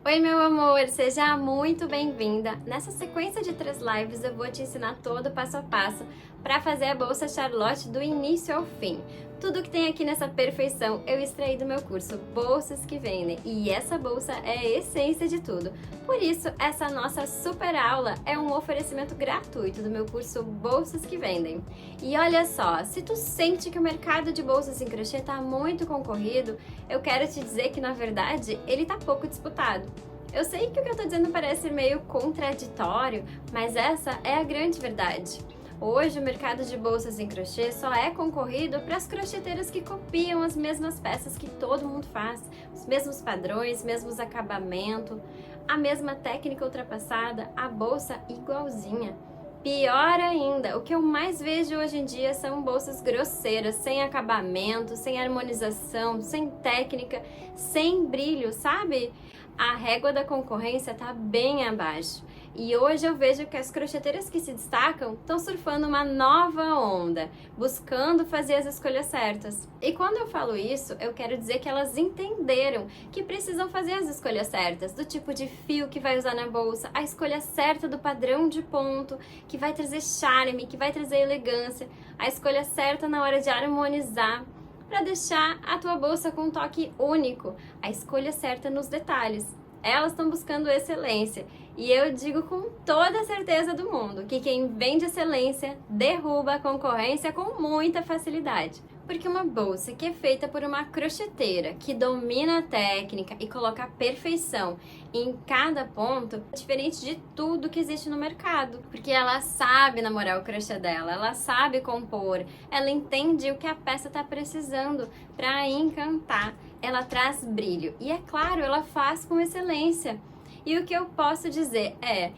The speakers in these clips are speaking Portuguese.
Oi, meu amor, seja muito bem-vinda. Nessa sequência de 3 lives eu vou te ensinar todo o passo a passo para fazer a bolsa Charlotte do início ao fim. Tudo que tem aqui nessa perfeição eu extraí do meu curso Bolsas que Vendem e essa bolsa é a essência de tudo. Por isso, essa nossa super aula é um oferecimento gratuito do meu curso Bolsas que Vendem. E olha só, se tu sente que o mercado de bolsas em crochê está muito concorrido, eu quero te dizer que na verdade ele está pouco disputado. Eu sei que o que eu tô dizendo parece meio contraditório, mas essa é a grande verdade. Hoje, o mercado de bolsas em crochê só é concorrido para as crocheteiras que copiam as mesmas peças que todo mundo faz, os mesmos padrões, mesmos acabamentos, a mesma técnica ultrapassada, a bolsa igualzinha. Pior ainda, o que eu mais vejo hoje em dia são bolsas grosseiras, sem acabamento, sem harmonização, sem técnica, sem brilho, sabe? A régua da concorrência tá bem abaixo. E hoje eu vejo que as crocheteiras que se destacam estão surfando uma nova onda, buscando fazer as escolhas certas. E quando eu falo isso, eu quero dizer que elas entenderam que precisam fazer as escolhas certas, do tipo de fio que vai usar na bolsa, a escolha certa do padrão de ponto, que vai trazer charme, que vai trazer elegância, a escolha certa na hora de harmonizar, para deixar a tua bolsa com um toque único, a escolha certa nos detalhes. Elas estão buscando excelência e eu digo com toda a certeza do mundo que quem vende excelência derruba a concorrência com muita facilidade. Porque uma bolsa que é feita por uma crocheteira que domina a técnica e coloca a perfeição em cada ponto é diferente de tudo que existe no mercado. Porque ela sabe namorar o crochê dela, ela sabe compor, ela entende o que a peça está precisando para encantar. Ela traz brilho e, é claro, ela faz com excelência. E o que eu posso dizer é: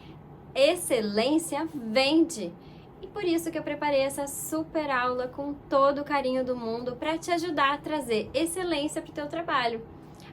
excelência vende. E por isso que eu preparei essa super aula com todo o carinho do mundo para te ajudar a trazer excelência para o teu trabalho.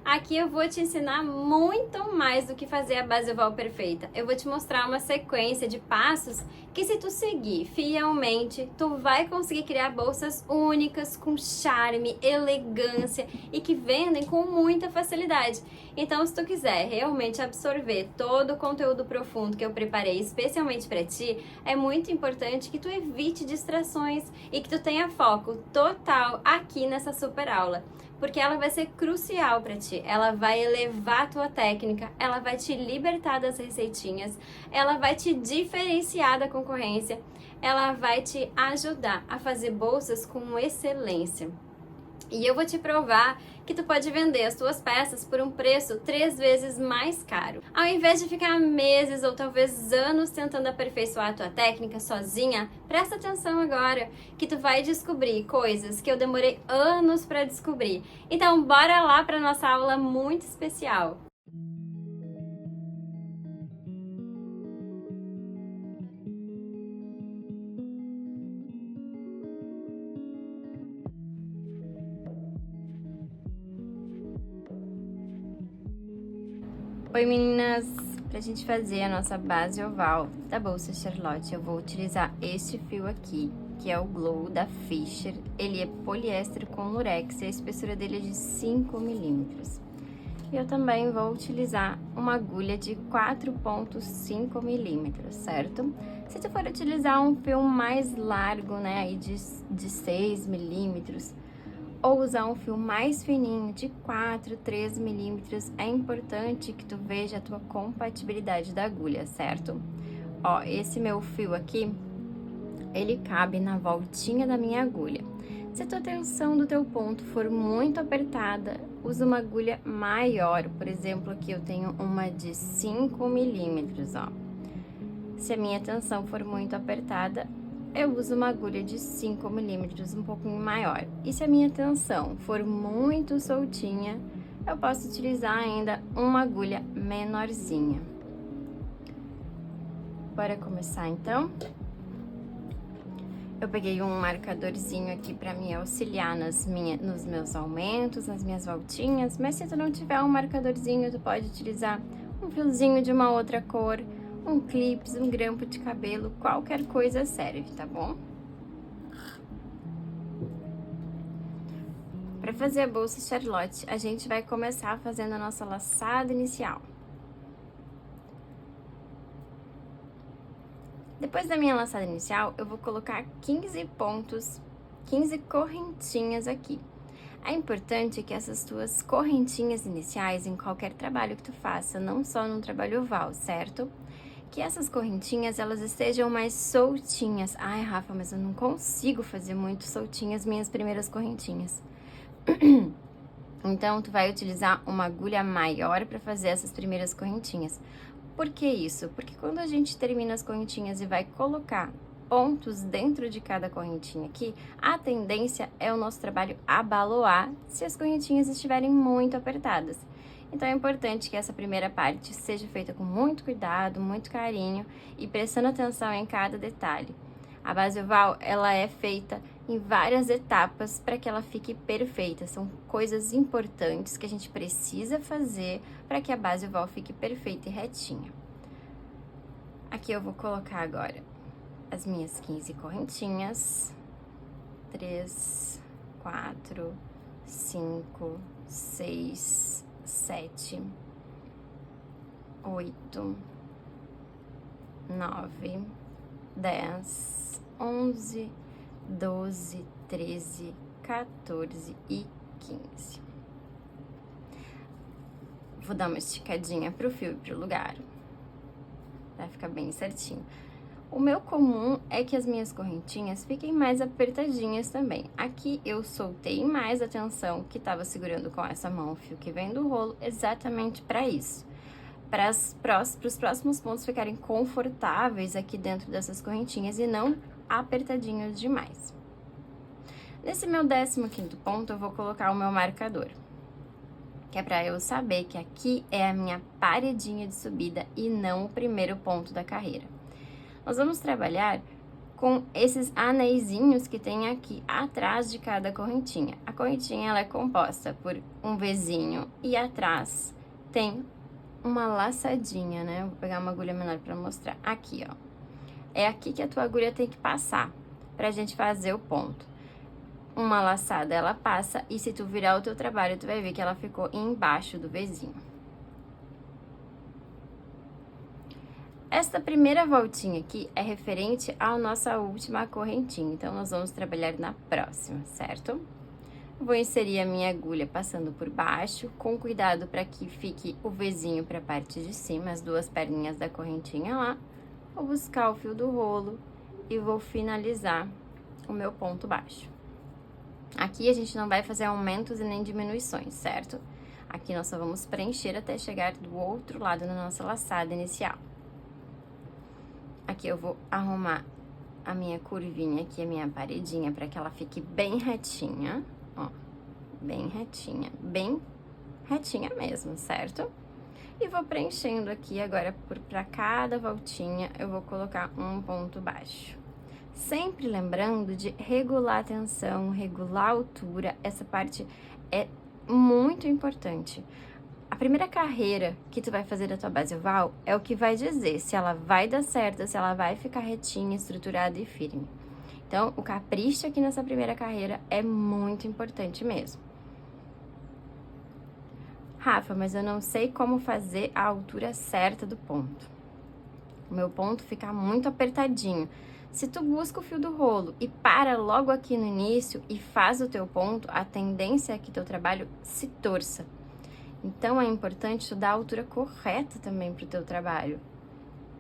Aqui eu vou te ensinar muito mais do que fazer a base oval perfeita. Eu vou te mostrar uma sequência de passos que, se tu seguir fielmente, tu vai conseguir criar bolsas únicas, com charme, elegância e que vendem com muita facilidade. Então, se tu quiser realmente absorver todo o conteúdo profundo que eu preparei especialmente para ti, é muito importante que tu evite distrações e que tu tenha foco total aqui nessa super aula, porque ela vai ser crucial para ti. Ela vai elevar a tua técnica, ela vai te libertar das receitinhas, ela vai te diferenciar da concorrência, ela vai te ajudar a fazer bolsas com excelência. E eu vou te provar que tu pode vender as tuas peças por um preço 3 vezes mais caro. Ao invés de ficar meses ou talvez anos tentando aperfeiçoar a tua técnica sozinha, presta atenção agora, que tu vai descobrir coisas que eu demorei anos para descobrir. Então, bora lá para nossa aula muito especial. Oi meninas, pra gente fazer a nossa base oval da bolsa Charlotte, eu vou utilizar este fio aqui, que é o Glow da Fisher. Ele é poliéster com lurex e a espessura dele é de 5 milímetros. Eu também vou utilizar uma agulha de 4,5 milímetros, certo? Se tu for utilizar um fio mais largo, né, aí de 6 milímetros, ou usar um fio mais fininho de 4, 3 milímetros, é importante que tu veja a tua compatibilidade da agulha, certo? Ó, esse meu fio aqui, ele cabe na voltinha da minha agulha. Se a tua tensão do teu ponto for muito apertada, usa uma agulha maior. Por exemplo, aqui eu tenho uma de 5 milímetros, ó. Se a minha tensão for muito apertada, eu uso uma agulha de 5 milímetros, um pouquinho maior. E se a minha tensão for muito soltinha, eu posso utilizar ainda uma agulha menorzinha. Bora começar então? Eu peguei um marcadorzinho aqui para me auxiliar nos meus aumentos, nas minhas voltinhas, mas se tu não tiver um marcadorzinho, tu pode utilizar um fiozinho de uma outra cor, um clips, um grampo de cabelo, qualquer coisa serve, tá bom? Para fazer a bolsa Charlotte, a gente vai começar fazendo a nossa laçada inicial. Depois da minha laçada inicial, eu vou colocar 15 pontos, 15 correntinhas aqui. É importante que essas tuas correntinhas iniciais em qualquer trabalho que tu faça, não só no trabalho oval, certo? Que essas correntinhas, elas estejam mais soltinhas. Ai, Rafa, mas eu não consigo fazer muito soltinhas minhas primeiras correntinhas. Então, tu vai utilizar uma agulha maior para fazer essas primeiras correntinhas. Por que isso? Porque quando a gente termina as correntinhas e vai colocar pontos dentro de cada correntinha aqui, a tendência é o nosso trabalho abaloar se as correntinhas estiverem muito apertadas. Então, é importante que essa primeira parte seja feita com muito cuidado, muito carinho e prestando atenção em cada detalhe. A base oval, ela é feita em várias etapas para que ela fique perfeita. São coisas importantes que a gente precisa fazer para que a base oval fique perfeita e retinha. Aqui eu vou colocar agora as minhas 15 correntinhas. 3, 4, 5, 6, 7, 8, 9, 10, 11, 12, 13, 14 e 15. Vou dar uma esticadinha pro fio e pro lugar. Vai ficar bem certinho. O meu comum é que as minhas correntinhas fiquem mais apertadinhas também. Aqui eu soltei mais a tensão que estava segurando com essa mão o fio que vem do rolo, exatamente para isso. Para os próximos pontos ficarem confortáveis aqui dentro dessas correntinhas e não apertadinhos demais. Nesse meu 15º ponto, eu vou colocar o meu marcador, que é para eu saber que aqui é a minha paredinha de subida e não o primeiro ponto da carreira. Nós vamos trabalhar com esses aneizinhos que tem aqui atrás de cada correntinha. A correntinha, ela é composta por um Vzinho e atrás tem uma laçadinha, né? Vou pegar uma agulha menor para mostrar. Aqui, ó. É aqui que a tua agulha tem que passar pra gente fazer o ponto. Uma laçada, ela passa e se tu virar o teu trabalho, tu vai ver que ela ficou embaixo do Vzinho. Esta primeira voltinha aqui é referente à nossa última correntinha, então nós vamos trabalhar na próxima, certo? Vou inserir a minha agulha passando por baixo, com cuidado para que fique o Vzinho para a parte de cima, as duas perninhas da correntinha lá. Vou buscar o fio do rolo e vou finalizar o meu ponto baixo. Aqui a gente não vai fazer aumentos e nem diminuições, certo? Aqui nós só vamos preencher até chegar do outro lado na nossa laçada inicial. Aqui eu vou arrumar a minha curvinha aqui, a minha paredinha, para que ela fique bem retinha, ó, bem retinha mesmo, certo? E vou preenchendo aqui agora, para cada voltinha, eu vou colocar um ponto baixo. Sempre lembrando de regular a tensão, regular a altura, essa parte é muito importante. A primeira carreira que tu vai fazer da tua base oval é o que vai dizer se ela vai dar certo, se ela vai ficar retinha, estruturada e firme. Então, o capricho aqui nessa primeira carreira é muito importante mesmo. Rafa, mas eu não sei como fazer a altura certa do ponto. O meu ponto fica muito apertadinho. Se tu busca o fio do rolo e para logo aqui no início e faz o teu ponto, a tendência é que teu trabalho se torça. Então, é importante tu dar a altura correta também pro teu trabalho.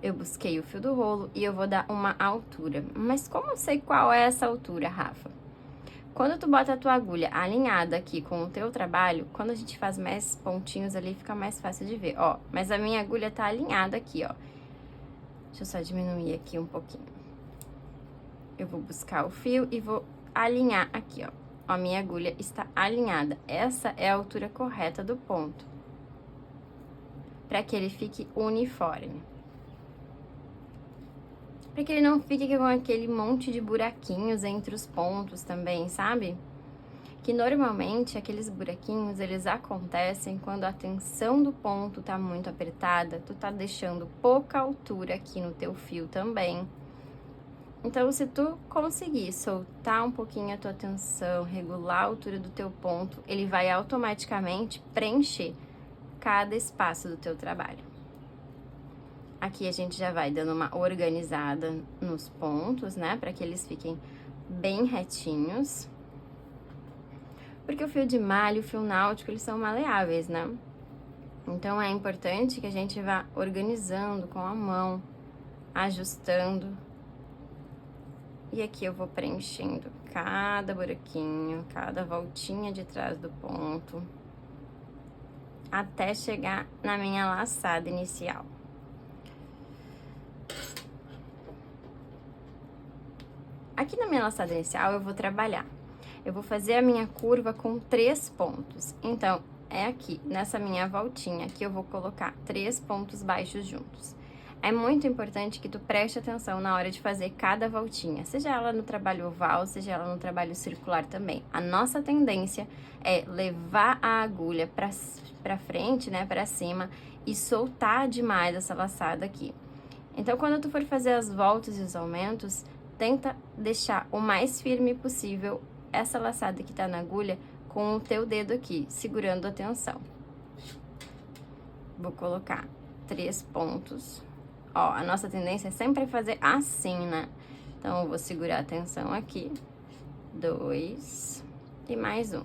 Eu busquei o fio do rolo e eu vou dar uma altura. Mas como eu sei qual é essa altura, Rafa? Quando tu bota a tua agulha alinhada aqui com o teu trabalho, quando a gente faz mais pontinhos ali, fica mais fácil de ver, ó. Mas a minha agulha tá alinhada aqui, ó. Deixa eu só diminuir aqui um pouquinho. Eu vou buscar o fio e vou alinhar aqui, ó. A minha agulha está alinhada. Essa é a altura correta do ponto, para que ele fique uniforme. Para que ele não fique com aquele monte de buraquinhos entre os pontos também, sabe? Que normalmente aqueles buraquinhos, eles acontecem quando a tensão do ponto tá muito apertada, tu tá deixando pouca altura aqui no teu fio também. Então, se tu conseguir soltar um pouquinho a tua tensão, regular a altura do teu ponto, ele vai automaticamente preencher cada espaço do teu trabalho. Aqui a gente já vai dando uma organizada nos pontos, né? Pra que eles fiquem bem retinhos. Porque o fio de malha e o fio náutico, eles são maleáveis, né? Então, é importante que a gente vá organizando com a mão, ajustando. E aqui eu vou preenchendo cada buraquinho, cada voltinha de trás do ponto, até chegar na minha laçada inicial. Aqui na minha laçada inicial eu vou trabalhar. Eu vou fazer a minha curva com 3 pontos. Então, é aqui, nessa minha voltinha, que eu vou colocar 3 pontos baixos juntos. É muito importante que tu preste atenção na hora de fazer cada voltinha, seja ela no trabalho oval, seja ela no trabalho circular também. A nossa tendência é levar a agulha pra frente, né, pra cima, e soltar demais essa laçada aqui. Então, quando tu for fazer as voltas e os aumentos, tenta deixar o mais firme possível essa laçada que tá na agulha com o teu dedo aqui, segurando a tensão. Vou colocar 3 pontos. Ó, a nossa tendência é sempre fazer assim, né? Então, eu vou segurar a tensão aqui. 2 e mais um.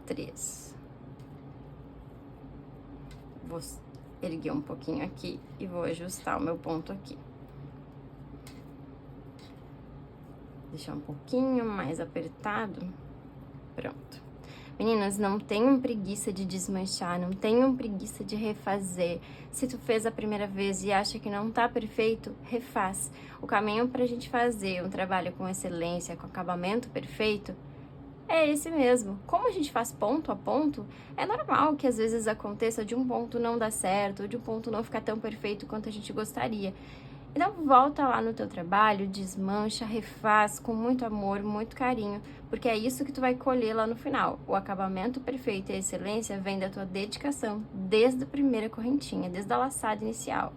3. Vou erguer um pouquinho aqui e vou ajustar o meu ponto aqui. Deixar um pouquinho mais apertado. Pronto. Meninas, não tenham preguiça de desmanchar, não tenham preguiça de refazer. Se tu fez a primeira vez e acha que não tá perfeito, refaz. O caminho pra gente fazer um trabalho com excelência, com acabamento perfeito, é esse mesmo. Como a gente faz ponto a ponto, é normal que às vezes aconteça de um ponto não dar certo, ou de um ponto não ficar tão perfeito quanto a gente gostaria. Então, volta lá no teu trabalho, desmancha, refaz com muito amor, muito carinho, porque é isso que tu vai colher lá no final. O acabamento perfeito e a excelência vem da tua dedicação, desde a primeira correntinha, desde a laçada inicial.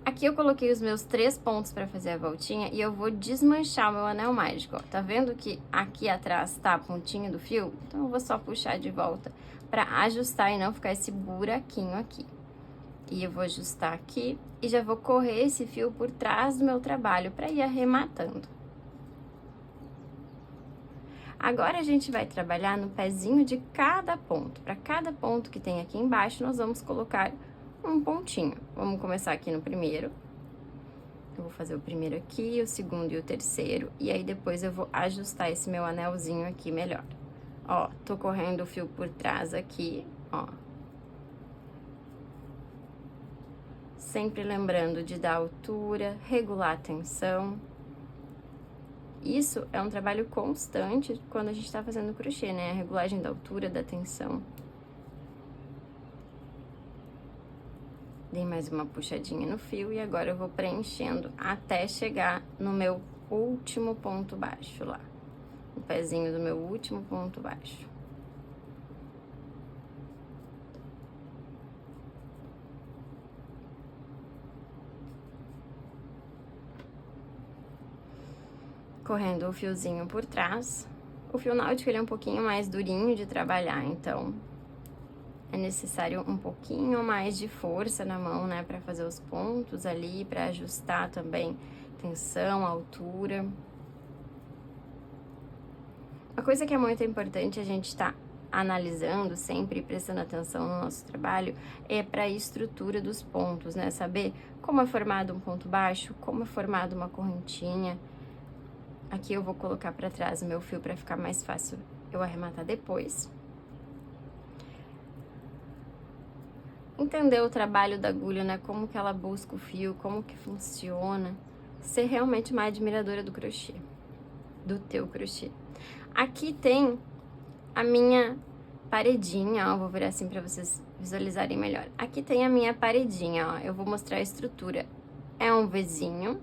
Aqui eu coloquei os meus 3 pontos para fazer a voltinha e eu vou desmanchar o meu anel mágico, ó. Tá vendo que aqui atrás tá a pontinha do fio? Então, eu vou só puxar de volta para ajustar e não ficar esse buraquinho aqui. E eu vou ajustar aqui e já vou correr esse fio por trás do meu trabalho para ir arrematando. Agora, a gente vai trabalhar no pezinho de cada ponto. Para cada ponto que tem aqui embaixo, nós vamos colocar um pontinho. Vamos começar aqui no primeiro. Eu vou fazer o primeiro aqui, o segundo e o terceiro. E aí, depois eu vou ajustar esse meu anelzinho aqui melhor. Ó, tô correndo o fio por trás aqui, ó. Sempre lembrando de dar altura, regular a tensão. Isso é um trabalho constante quando a gente tá fazendo crochê, né? A regulagem da altura, da tensão. Dei mais uma puxadinha no fio e agora eu vou preenchendo até chegar no meu último ponto baixo lá. O pezinho do meu último ponto baixo. Correndo o fiozinho por trás. O fio náutico, ele é um pouquinho mais durinho de trabalhar, então é necessário um pouquinho mais de força na mão, né, para fazer os pontos ali, para ajustar também tensão, altura. Uma coisa que é muito importante a gente tá analisando sempre, prestando atenção no nosso trabalho, é para a estrutura dos pontos, né, saber como é formado um ponto baixo, como é formado uma correntinha. Aqui eu vou colocar para trás o meu fio para ficar mais fácil eu arrematar depois. Entender o trabalho da agulha, né? Como que ela busca o fio, como que funciona. Ser realmente uma admiradora do crochê, do teu crochê. Aqui tem a minha paredinha, ó. Vou virar assim para vocês visualizarem melhor. Aqui tem a minha paredinha, ó. Eu vou mostrar a estrutura. É um Vzinho.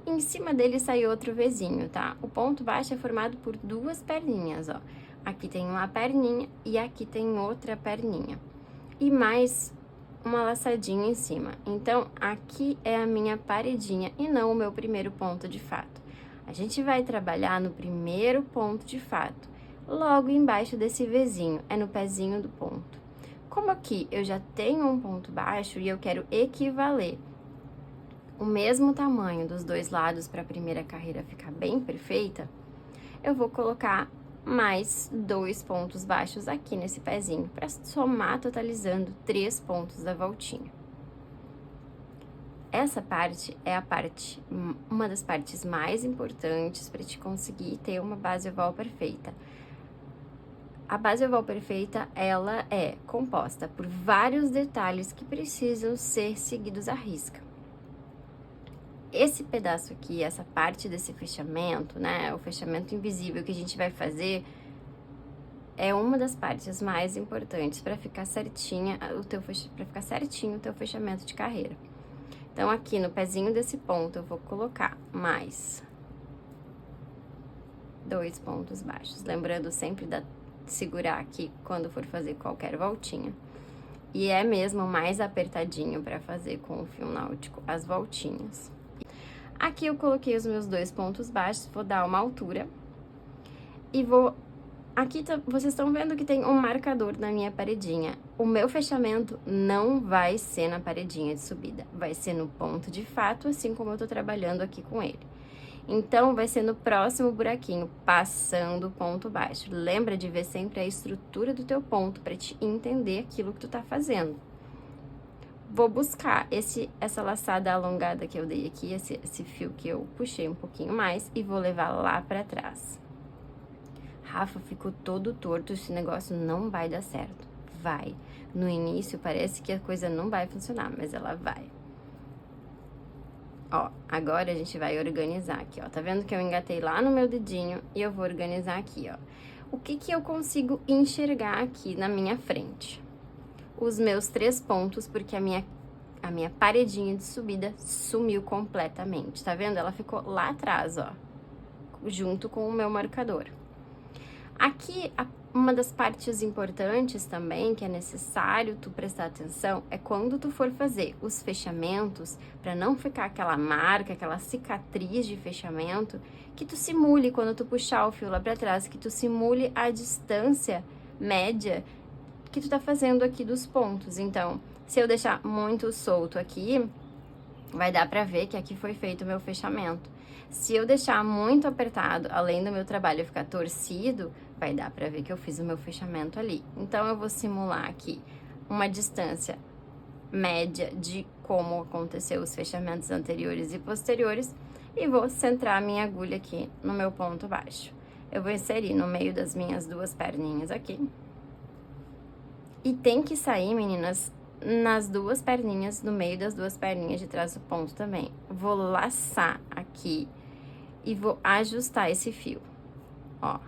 Em cima dele sai outro Vzinho, tá? O ponto baixo é formado por 2 perninhas, ó. Aqui tem uma perninha e aqui tem outra perninha. E mais uma laçadinha em cima. Então, aqui é a minha paredinha e não o meu primeiro ponto de fato. A gente vai trabalhar no primeiro ponto de fato, logo embaixo desse Vzinho, é no pezinho do ponto. Como aqui eu já tenho um ponto baixo e eu quero equivaler o mesmo tamanho dos dois lados para a primeira carreira ficar bem perfeita, eu vou colocar mais 2 pontos baixos aqui nesse pezinho, para somar, totalizando 3 pontos da voltinha. Essa parte é uma das partes mais importantes para te conseguir ter uma base oval perfeita. A base oval perfeita, ela é composta por vários detalhes que precisam ser seguidos à risca. Esse pedaço aqui, essa parte desse fechamento, né, o fechamento invisível que a gente vai fazer, é uma das partes mais importantes para ficar certinho o teu fechamento de carreira. Então, aqui no pezinho desse ponto, eu vou colocar mais 2 pontos baixos. Lembrando sempre de segurar aqui quando for fazer qualquer voltinha. E é mesmo mais apertadinho para fazer com o fio náutico as voltinhas. Aqui eu coloquei os meus 2 pontos baixos, vou dar uma altura. E vou... Aqui vocês estão vendo que tem um marcador na minha paredinha. O meu fechamento não vai ser na paredinha de subida, vai ser no ponto de fato, assim como eu tô trabalhando aqui com ele. Então, vai ser no próximo buraquinho, passando o ponto baixo. Lembra de ver sempre a estrutura do teu ponto, para te entender aquilo que tu tá fazendo. Vou buscar essa laçada alongada que eu dei aqui, esse fio que eu puxei um pouquinho mais, e vou levar lá pra trás. Rafa, ficou todo torto, esse negócio não vai dar certo. Vai. No início parece que a coisa não vai funcionar, mas ela vai. Ó, agora a gente vai organizar aqui, ó. Tá vendo que eu engatei lá no meu dedinho e eu vou organizar aqui, ó. O que que eu consigo enxergar aqui na minha frente? Os meus 3 pontos, porque a minha paredinha de subida sumiu completamente, tá vendo? Ela ficou lá atrás, ó, junto com o meu marcador. Aqui, uma das partes importantes também, que é necessário tu prestar atenção, é quando tu for fazer os fechamentos, para não ficar aquela marca, aquela cicatriz de fechamento, que tu simule quando tu puxar o fio lá para trás, que tu simule a distância média que tu tá fazendo aqui dos pontos. Então, se eu deixar muito solto aqui, vai dar pra ver que aqui foi feito o meu fechamento. Se eu deixar muito apertado, além do meu trabalho ficar torcido, vai dar pra ver que eu fiz o meu fechamento ali. Então, eu vou simular aqui uma distância média de como aconteceu os fechamentos anteriores e posteriores e vou centrar a minha agulha aqui no meu ponto baixo. Eu vou inserir no meio das minhas 2 perninhas aqui. E tem que sair, meninas, nas 2 perninhas, no meio das 2 perninhas de trás do ponto também. Vou laçar aqui e vou ajustar esse fio. Ó,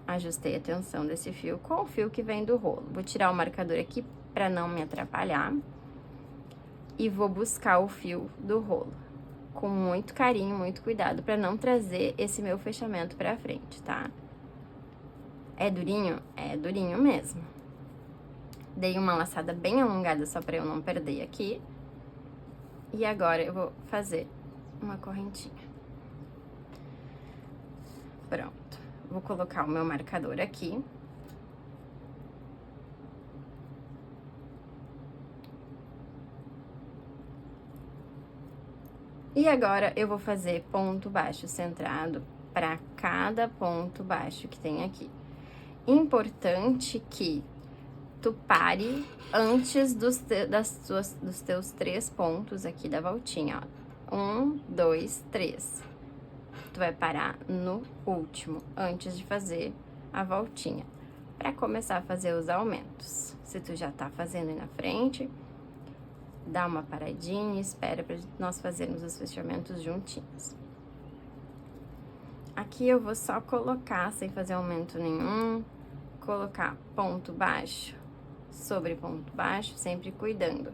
ajustei a tensão desse fio com o fio que vem do rolo. Vou tirar o marcador aqui pra não me atrapalhar. E vou buscar o fio do rolo. Com muito carinho, muito cuidado, pra não trazer esse meu fechamento pra frente, tá? É durinho? É durinho mesmo. Dei uma laçada bem alongada só pra eu não perder aqui. E agora eu vou fazer uma correntinha. Pronto. Vou colocar o meu marcador aqui. E agora eu vou fazer ponto baixo centrado para cada ponto baixo que tem aqui. Importante que tu pare antes dos teus 3 pontos aqui da voltinha, ó. 1, 2, 3. Tu vai parar no último, antes de fazer a voltinha, para começar a fazer os aumentos. Se tu já tá fazendo aí na frente, dá uma paradinha e espera para nós fazermos os fechamentos juntinhos. Aqui eu vou só colocar, sem fazer aumento nenhum, colocar ponto baixo sobre ponto baixo, sempre cuidando,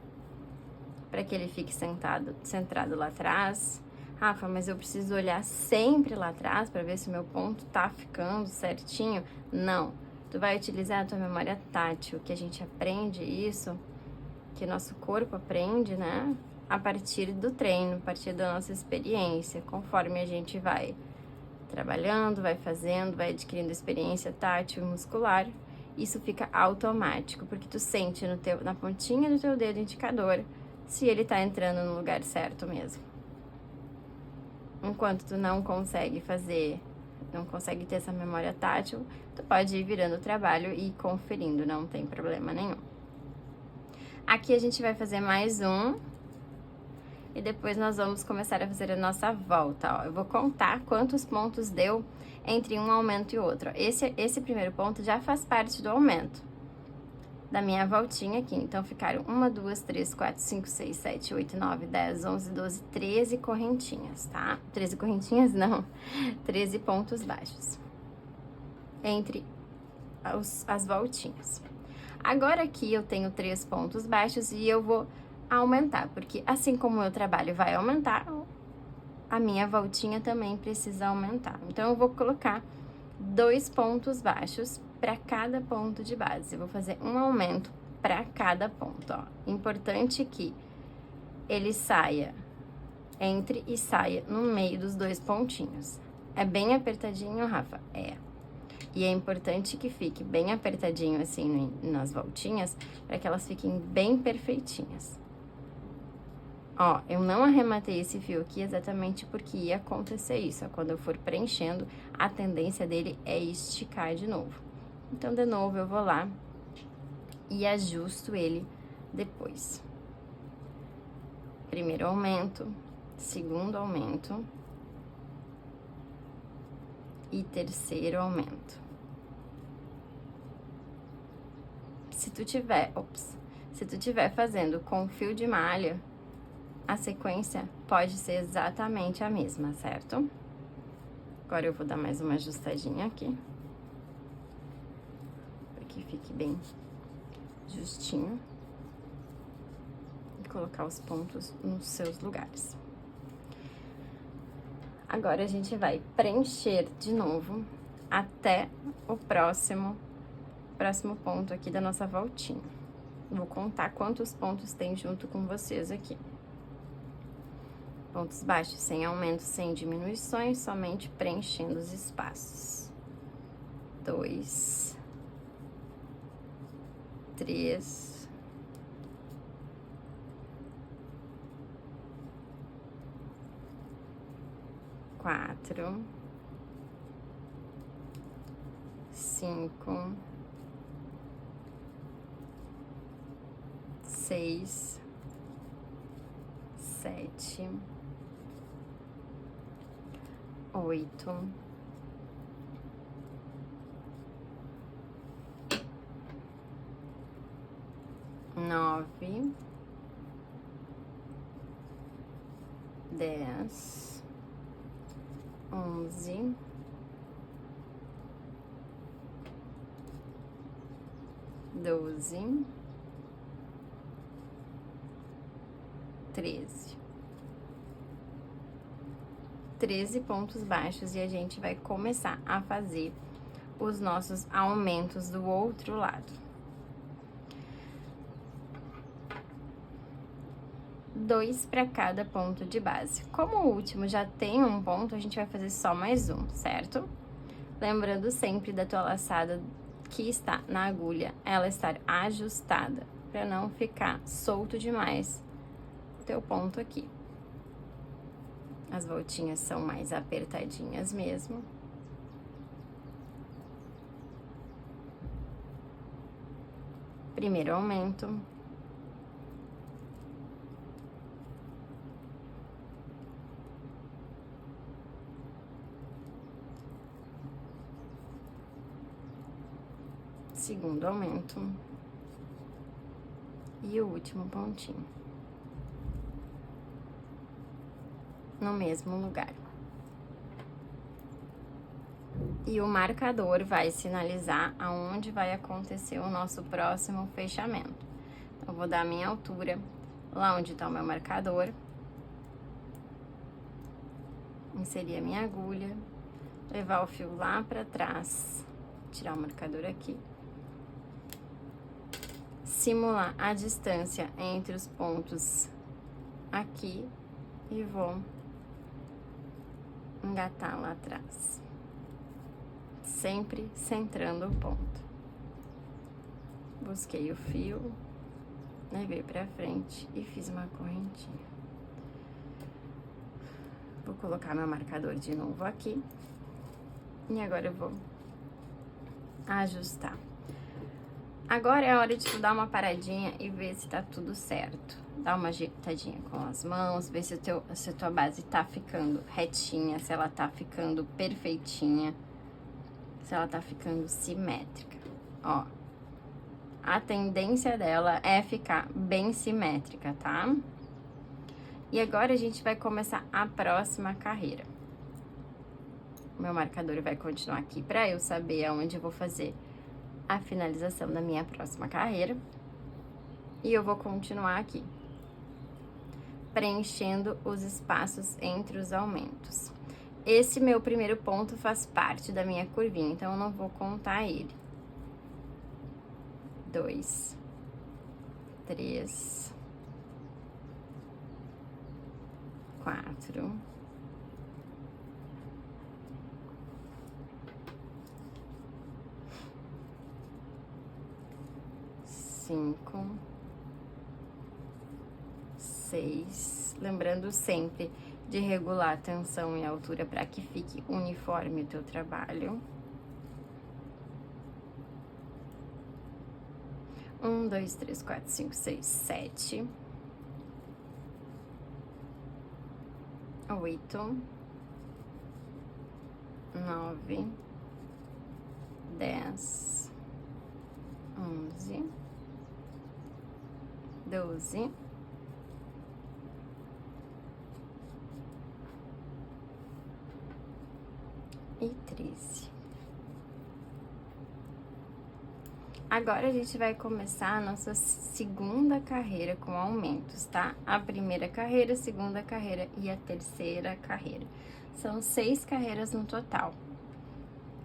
para que ele fique centrado lá atrás. Rafa, mas eu preciso olhar sempre lá atrás para ver se o meu ponto tá ficando certinho? Não, tu vai utilizar a tua memória tátil, que a gente aprende isso, que nosso corpo aprende, né? A partir do treino, a partir da nossa experiência, conforme a gente vai trabalhando, vai fazendo, vai adquirindo experiência tátil e muscular, isso fica automático, porque tu sente na pontinha do teu dedo indicador se ele tá entrando no lugar certo mesmo. Enquanto tu não consegue ter essa memória tátil, tu pode ir virando o trabalho e conferindo, não tem problema nenhum. Aqui a gente vai fazer mais um. E depois nós vamos começar a fazer a nossa volta, ó. Eu vou contar quantos pontos deu entre um aumento e outro. Esse primeiro ponto já faz parte do aumento da minha voltinha aqui. Então, ficaram 1, 2, 3, 4, 5, 6, 7, 8, 9, 10, 11, 12, 13 correntinhas, tá? 13 correntinhas, não. 13 pontos baixos entre as voltinhas. Agora aqui eu tenho 3 pontos baixos e eu vou aumentar, porque assim como o meu trabalho vai aumentar, a minha voltinha também precisa aumentar. Então, eu vou colocar 2 pontos baixos para cada ponto de base. Eu vou fazer um aumento para cada ponto, ó. Importante que ele saia entre e saia no meio dos 2 pontinhos. É bem apertadinho, Rafa? É. E é importante que fique bem apertadinho assim nas voltinhas, para que elas fiquem bem perfeitinhas. Ó, eu não arrematei esse fio aqui exatamente porque ia acontecer isso. Ó, quando eu for preenchendo, a tendência dele é esticar de novo. Então, de novo, eu vou lá e ajusto ele depois. Primeiro aumento, segundo aumento e terceiro aumento. Se tu tiver fazendo com fio de malha, a sequência pode ser exatamente a mesma, certo? Agora eu vou dar mais uma ajustadinha aqui, para que fique bem justinho. E colocar os pontos nos seus lugares. Agora a gente vai preencher de novo até o próximo ponto aqui da nossa voltinha. Vou contar quantos pontos tem junto com vocês aqui. Pontos baixos, sem aumento, sem diminuições, somente preenchendo os espaços. 2, 3, 4, 5, 6, 7, 8, 9, 10, 11, 12, 13. 13 pontos baixos e a gente vai começar a fazer os nossos aumentos do outro lado. 2 para cada ponto de base. Como o último já tem um ponto, a gente vai fazer só mais um, certo? Lembrando sempre da tua laçada que está na agulha, ela estar ajustada, para não ficar solto demais o teu ponto aqui. As voltinhas são mais apertadinhas mesmo. Primeiro aumento. Segundo aumento. E o último pontinho. No mesmo lugar. E o marcador vai sinalizar aonde vai acontecer o nosso próximo fechamento. Então, eu vou dar a minha altura, lá onde tá o meu marcador. Inserir a minha agulha, levar o fio lá pra trás, tirar o marcador aqui. Simular a distância entre os pontos aqui e vou engatar lá atrás, sempre centrando o ponto. busquei o fio, levei pra frente e fiz uma correntinha. Vou colocar meu marcador de novo aqui. E agora eu vou ajustar. Agora é a hora de tu dar uma paradinha e ver se tá tudo certo. Dá uma ajeitadinha com as mãos, ver se a tua base tá ficando retinha, se ela tá ficando perfeitinha, se ela tá ficando simétrica. Ó, a tendência dela é ficar bem simétrica, tá? E agora a gente vai começar a próxima carreira. Meu marcador vai continuar aqui pra eu saber aonde eu vou fazer a finalização da minha próxima carreira. E eu vou continuar aqui, preenchendo os espaços entre os aumentos. Esse meu primeiro ponto faz parte da minha curvinha, então eu não vou contar ele. 2, 3, 4, 5, 6. Lembrando sempre de regular a tensão e a altura para que fique uniforme o teu trabalho. 1, 2, 3, 4, 5, 6, 7. 8, 9, 10, 11, 12, 13. Agora a gente vai começar a nossa segunda carreira com aumentos, tá? A primeira carreira, a segunda carreira e a terceira carreira. São 6 carreiras no total.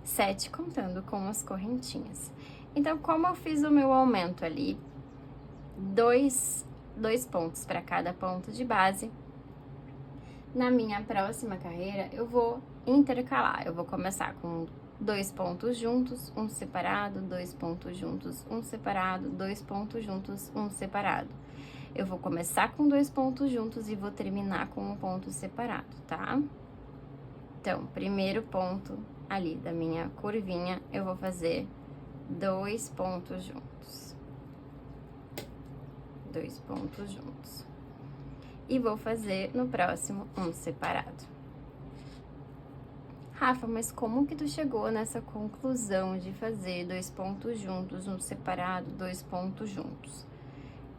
7 contando com as correntinhas. Então, como eu fiz o meu aumento ali, dois pontos para cada ponto de base, na minha próxima carreira eu vou intercalar. Eu vou começar com 2 pontos juntos, um separado, 2 pontos juntos, um separado, 2 pontos juntos, um separado. Eu vou começar com 2 pontos juntos e vou terminar com um ponto separado, tá? Então, primeiro ponto ali da minha curvinha, eu vou fazer 2 pontos juntos. 2 pontos juntos. E vou fazer no próximo um separado. Rafa, mas como que tu chegou nessa conclusão de fazer 2 pontos juntos, um separado, 2 pontos juntos?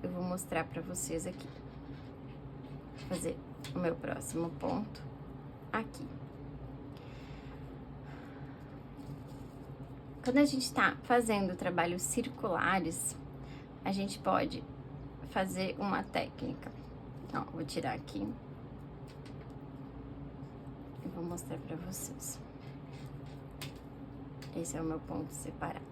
Eu vou mostrar pra vocês aqui. Vou fazer o meu próximo ponto aqui. Quando a gente tá fazendo trabalhos circulares, a gente pode fazer uma técnica. Ó, vou tirar aqui. Eu vou mostrar pra vocês. Esse é o meu ponto separado.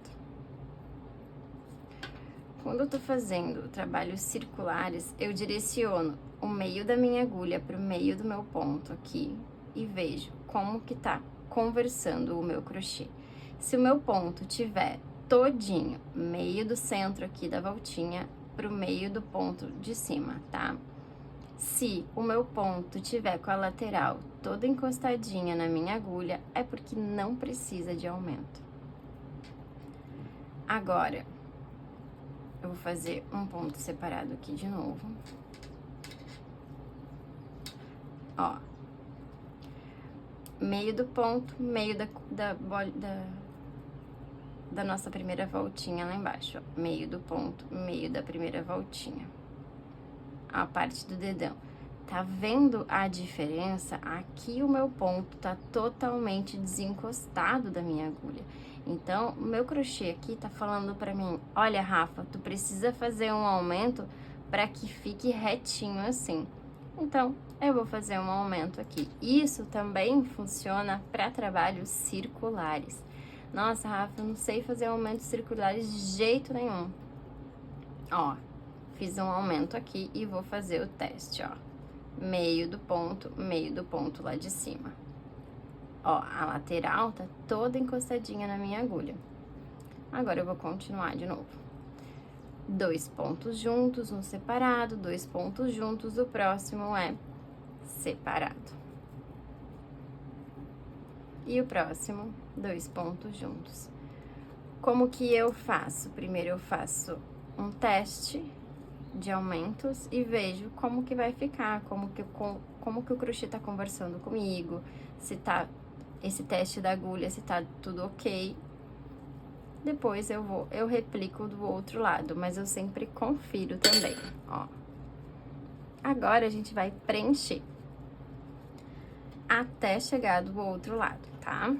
Quando eu tô fazendo trabalhos circulares, eu direciono o meio da minha agulha pro meio do meu ponto aqui e vejo como que tá conversando o meu crochê. Se o meu ponto tiver todinho, meio do centro aqui da voltinha pro meio do ponto de cima, tá? Se o meu ponto tiver com a lateral toda encostadinha na minha agulha, é porque não precisa de aumento. Agora, eu vou fazer um ponto separado aqui de novo. Ó. Meio do ponto, meio da nossa primeira voltinha lá embaixo, ó. Meio do ponto, meio da primeira voltinha. A parte do dedão. Tá vendo a diferença? Aqui o meu ponto tá totalmente desencostado da minha agulha. Então, o meu crochê aqui tá falando pra mim, olha, Rafa, tu precisa fazer um aumento para que fique retinho assim. Então, eu vou fazer um aumento aqui. Isso também funciona para trabalhos circulares. Nossa, Rafa, eu não sei fazer aumentos circulares de jeito nenhum. Ó, fiz um aumento aqui e vou fazer o teste, ó. Meio do ponto lá de cima. Ó, a lateral tá toda encostadinha na minha agulha. Agora eu vou continuar de novo. 2 pontos juntos, um separado, 2 pontos juntos, o próximo é separado. E o próximo, 2 pontos juntos. Como que eu faço? Primeiro eu faço um teste de aumentos e vejo como que vai ficar, como que o crochê tá conversando comigo, se tá esse teste da agulha, se tá tudo ok. Depois eu replico do outro lado, mas eu sempre confiro também, ó. Agora a gente vai preencher até chegar do outro lado, tá?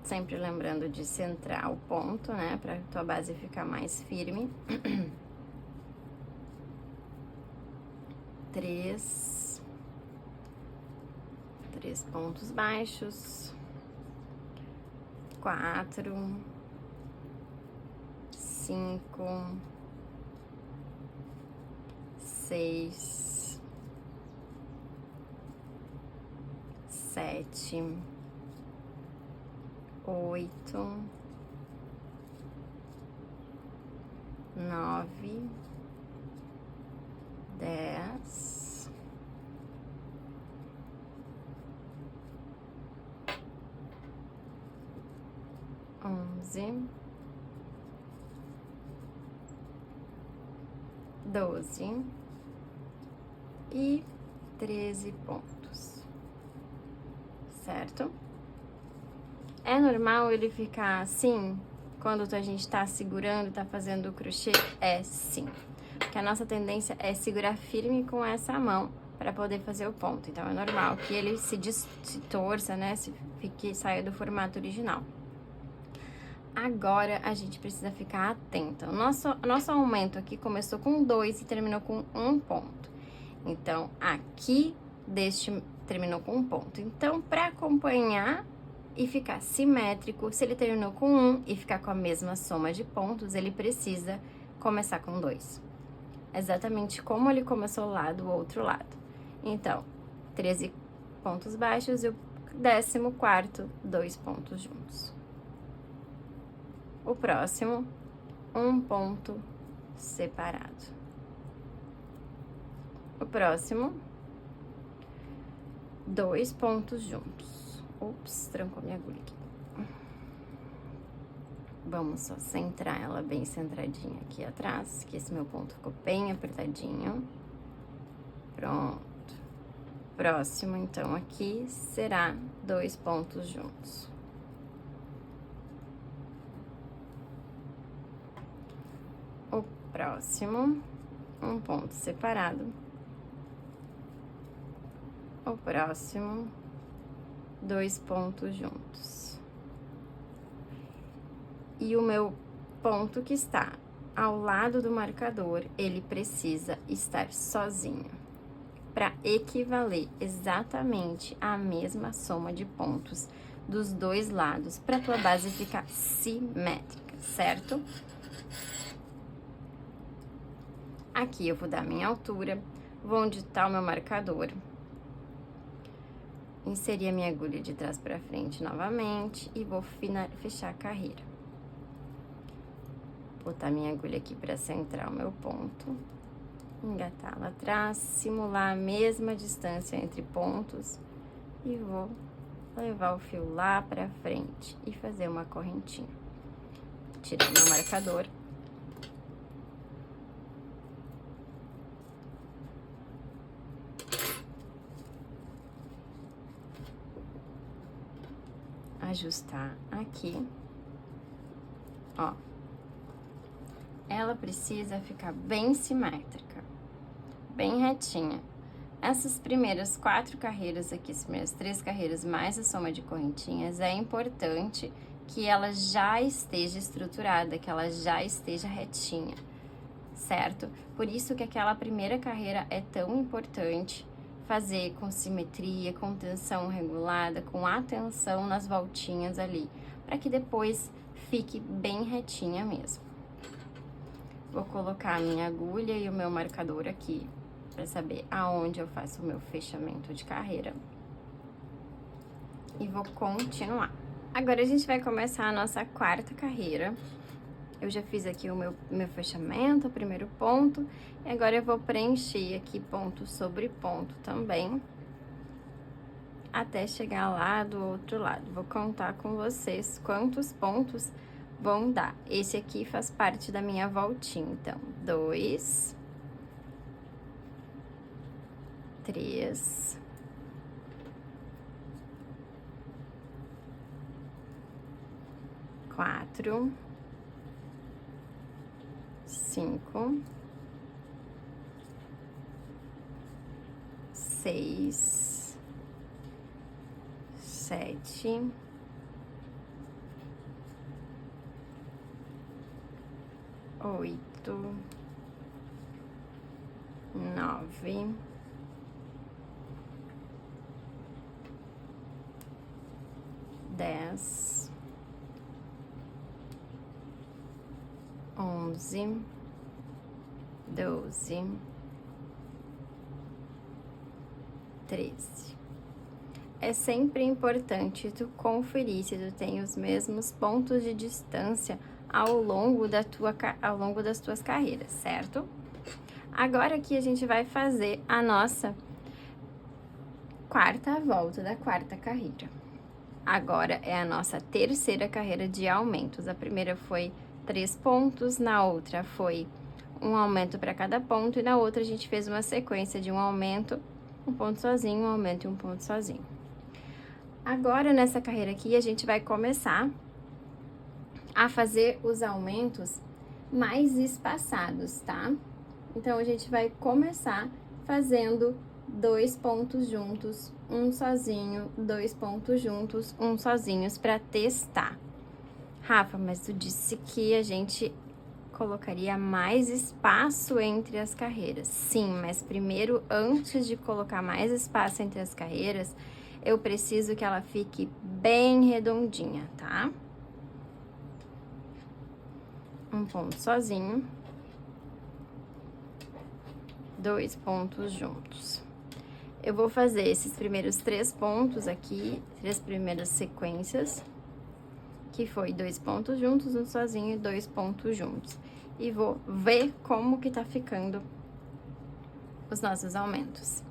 Sempre lembrando de centrar o ponto, né, pra tua base ficar mais firme. 3 pontos baixos. 4, 5, 6, 7, 8, 9, 10, 11, 12 e 13 pontos, certo? É normal ele ficar assim quando a gente tá segurando, tá fazendo o crochê? É sim, porque a nossa tendência é segurar firme com essa mão para poder fazer o ponto. Então é normal que ele se torça, né, saia do formato original. Agora a gente precisa ficar atenta. O nosso aumento aqui começou com 2 e terminou com 1 ponto. Então, aqui terminou com 1 ponto. Então, para acompanhar e ficar simétrico, se ele terminou com 1 e ficar com a mesma soma de pontos, ele precisa começar com 2. Exatamente como ele começou lá do outro lado. Então, 13 pontos baixos e o 14º, 2 pontos juntos. O próximo, 1 ponto separado. O próximo, 2 pontos juntos. Ops, trancou minha agulha aqui. Vamos só centrar ela bem centradinha aqui atrás, que esse meu ponto ficou bem apertadinho. Pronto. Próximo, então, aqui será 2 pontos juntos. O próximo, 1 ponto separado. O próximo, 2 pontos juntos. E o meu ponto que está ao lado do marcador, ele precisa estar sozinho, para equivaler exatamente à mesma soma de pontos dos dois lados, para tua base ficar simétrica, certo? Aqui eu vou dar minha altura, vou onde tá o meu marcador, inserir a minha agulha de trás para frente novamente e vou fechar a carreira. Botar minha agulha aqui para centrar o meu ponto, engatar lá atrás, simular a mesma distância entre pontos e vou levar o fio lá para frente e fazer uma correntinha. Tirar meu marcador. Ajustar aqui, ó. Ela precisa ficar bem simétrica, bem retinha. Essas primeiras 4 carreiras aqui, as primeiras 3 carreiras mais a soma de correntinhas, é importante que ela já esteja estruturada, que ela já esteja retinha, certo? Por isso que aquela primeira carreira é tão importante fazer com simetria, com tensão regulada, com atenção nas voltinhas ali, para que depois fique bem retinha mesmo. Vou colocar a minha agulha e o meu marcador aqui, para saber aonde eu faço o meu fechamento de carreira. E vou continuar. Agora a gente vai começar a nossa quarta carreira. Eu já fiz aqui o meu fechamento, o primeiro ponto. E agora eu vou preencher aqui ponto sobre ponto também, até chegar lá do outro lado. Vou contar com vocês quantos pontos vão dar. Esse aqui faz parte da minha voltinha. Então, 2, 3, 4, 5, 6, 7, 8, 9, 10, 11, 12, 13. É sempre importante tu conferir se tu tem os mesmos pontos de distância ao longo das tuas carreiras, certo? Agora aqui a gente vai fazer a nossa quarta volta da quarta carreira. Agora é a nossa terceira carreira de aumentos. A primeira foi 3 pontos, na outra foi um aumento para cada ponto, e na outra a gente fez uma sequência de um aumento, um ponto sozinho, um aumento e um ponto sozinho. Agora, nessa carreira aqui, a gente vai começar a fazer os aumentos mais espaçados, tá? Então, a gente vai começar fazendo 2 pontos juntos, um sozinho, 2 pontos juntos, um sozinhos, para testar. Rafa, mas tu disse que a gente colocaria mais espaço entre as carreiras. Sim, mas primeiro, antes de colocar mais espaço entre as carreiras, eu preciso que ela fique bem redondinha, tá? Um ponto sozinho, 2 pontos juntos. Eu vou fazer esses primeiros 3 pontos aqui, 3 primeiras sequências, que foi 2 pontos juntos, um sozinho e 2 pontos juntos. E vou ver como que tá ficando os nossos aumentos.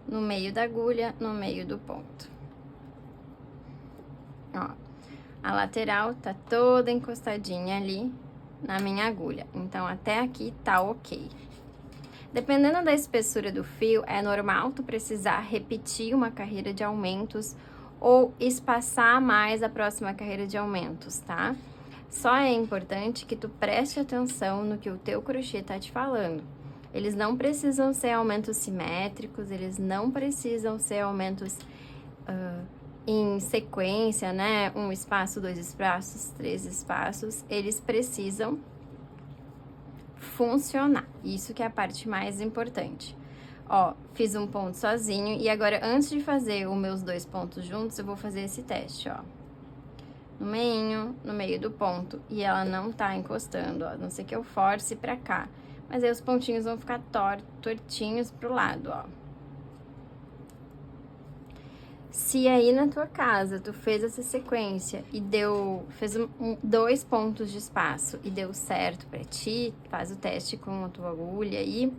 No meio da agulha, no meio do ponto. Ó, a lateral tá toda encostadinha ali na minha agulha. Então, até aqui tá ok. Dependendo da espessura do fio, é normal tu precisar repetir uma carreira de aumentos ou espaçar mais a próxima carreira de aumentos, tá? Só é importante que tu preste atenção no que o teu crochê tá te falando. Eles não precisam ser aumentos simétricos, eles não precisam ser aumentos em sequência, né? 1 espaço, 2 espaços, 3 espaços. Eles precisam funcionar. Isso que é a parte mais importante. Ó, fiz um ponto sozinho e agora, antes de fazer os meus 2 pontos juntos, eu vou fazer esse teste, ó. No meio do ponto, e ela não tá encostando, ó, a não ser que eu force pra cá. Mas aí os pontinhos vão ficar tortinhos pro lado, ó. Se aí na tua casa tu fez essa sequência e fez 2 pontos de espaço e deu certo pra ti, faz o teste com a tua agulha e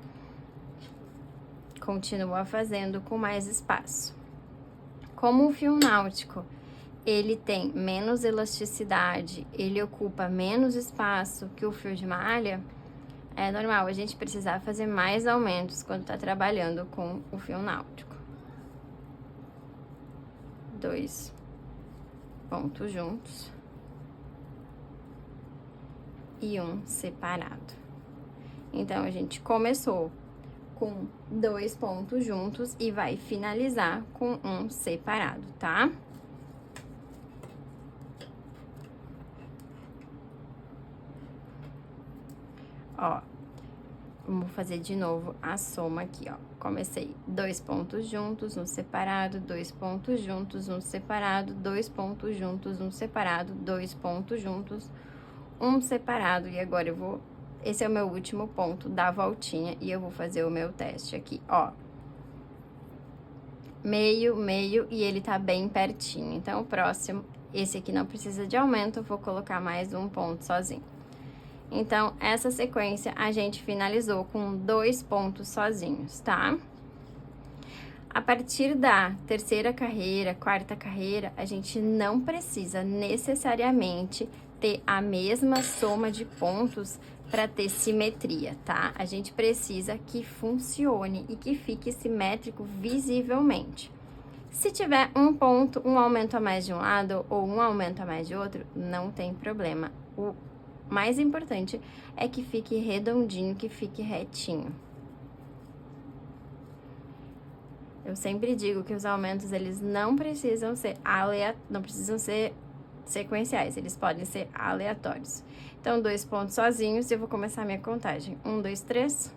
continua fazendo com mais espaço. Como o fio náutico, ele tem menos elasticidade, ele ocupa menos espaço que o fio de malha, é normal a gente precisar fazer mais aumentos quando tá trabalhando com o fio náutico. 2 pontos juntos e um separado. Então, a gente começou com 2 pontos juntos e vai finalizar com um separado, tá? Ó, vamos fazer de novo a soma aqui, ó. Comecei 2 pontos juntos, um separado, 2 pontos juntos, um separado, 2 pontos juntos, um separado, 2 pontos juntos, um separado. E agora eu vou... Esse é o meu último ponto da voltinha e eu vou fazer o meu teste aqui, ó. Meio, meio, e ele tá bem pertinho. Então, o próximo, Esse aqui não precisa de aumento, eu vou colocar mais um ponto sozinho. Então, essa sequência a gente finalizou com 2 pontos sozinhos, tá? A partir da terceira carreira, quarta carreira, a gente não precisa necessariamente ter a mesma soma de pontos para ter simetria, tá? A gente precisa que funcione e que fique simétrico visivelmente. Se tiver um ponto, um aumento a mais de um lado ou um aumento a mais de outro, não tem problema. O mais importante é que fique redondinho, que fique retinho. Eu sempre digo que os aumentos, eles não precisam ser sequenciais, eles podem ser aleatórios. Então, 2 pontos sozinhos e eu vou começar a minha contagem. 1, 2, 3.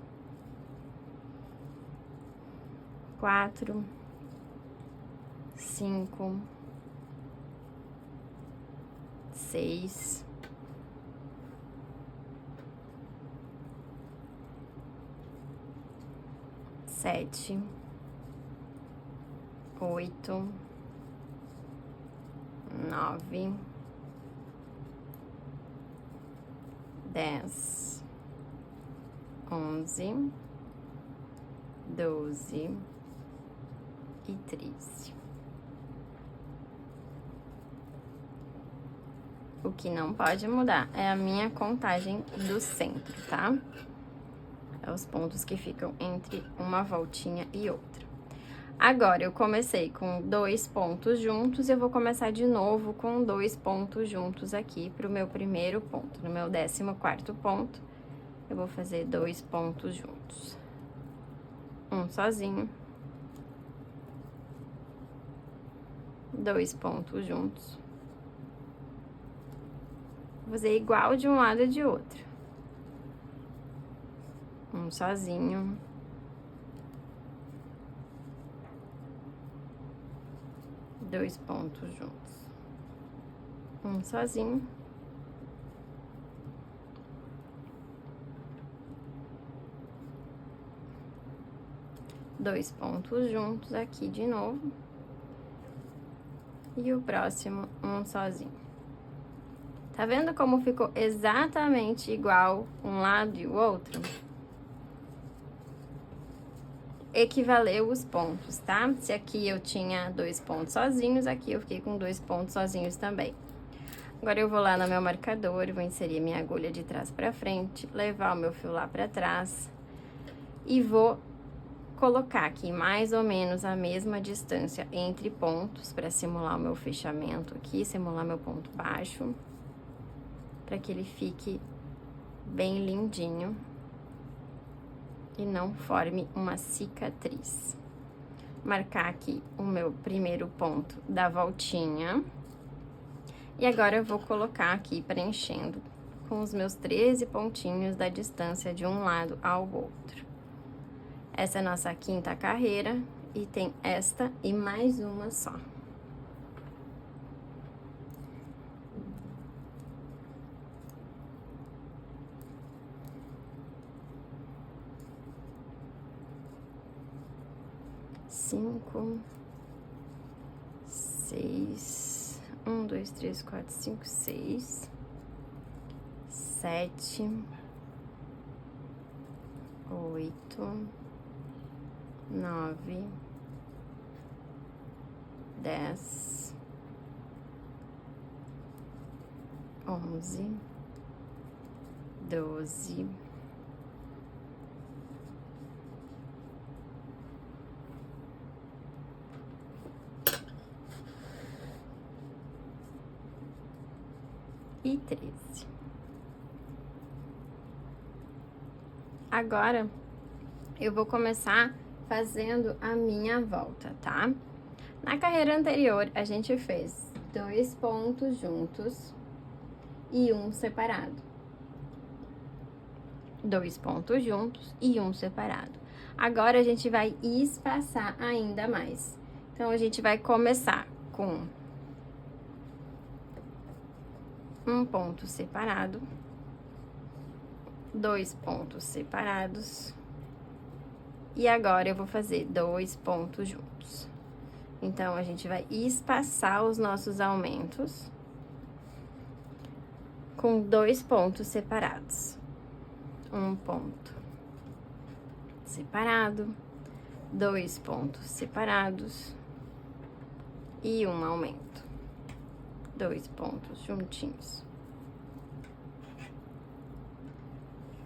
4. 5. 6. 7. 8, 9, 10, 11, 12 e 13. O que não pode mudar é a minha contagem do centro, tá? É os pontos que ficam entre uma voltinha e outra. Agora, eu comecei com 2 pontos juntos, eu vou começar de novo com 2 pontos juntos aqui pro meu primeiro ponto. No meu 14º ponto, eu vou fazer 2 pontos juntos. Um sozinho. 2 pontos juntos. Vou fazer igual de um lado e de outro. Um sozinho. 2 pontos juntos. Um sozinho. Dois pontos juntos aqui de novo. E o próximo, um sozinho. Tá vendo como ficou exatamente igual um lado e o outro? Equivaleu os pontos, tá? Se aqui eu tinha 2 pontos sozinhos, aqui eu fiquei com 2 pontos sozinhos também. Agora, eu vou lá no meu marcador, vou inserir minha agulha de trás pra frente, levar o meu fio lá pra trás e vou colocar aqui mais ou menos a mesma distância entre pontos para simular o meu fechamento aqui, simular meu ponto baixo, para que ele fique bem lindinho e não forme uma cicatriz. Marcar aqui o meu primeiro ponto da voltinha. E agora eu vou colocar aqui preenchendo com os meus 13 pontinhos da distância de um lado ao outro. Essa é a nossa 5ª carreira e tem esta e mais uma só. Cinco, 6, 1, 2, 3, 4, 5, 6, 7, 8, 9, 10, 11, 12, 13. Agora, eu vou começar fazendo a minha volta, tá? Na carreira anterior, a gente fez 2 pontos juntos e um separado. 2 pontos juntos e um separado. Agora, a gente vai espaçar ainda mais. Então, a gente vai começar com um ponto separado, 2 pontos separados, e agora eu vou fazer 2 pontos juntos. Então, a gente vai espaçar os nossos aumentos com 2 pontos separados. Um ponto separado, 2 pontos separados e um aumento. 2 pontos juntinhos.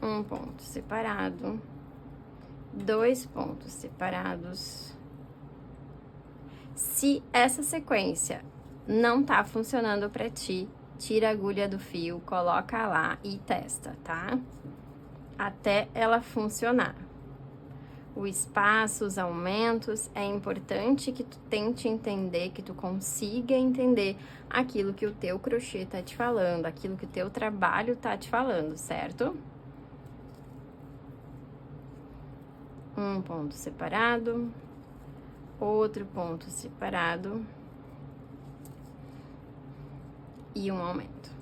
Um ponto separado, 2 pontos separados. Se essa sequência não tá funcionando pra ti, tira a agulha do fio, coloca lá e testa, tá? Até ela funcionar. O espaço, os aumentos, é importante que tu tente entender, que tu consiga entender aquilo que o teu crochê tá te falando, aquilo que o teu trabalho tá te falando, certo? Um ponto separado, outro ponto separado e um aumento.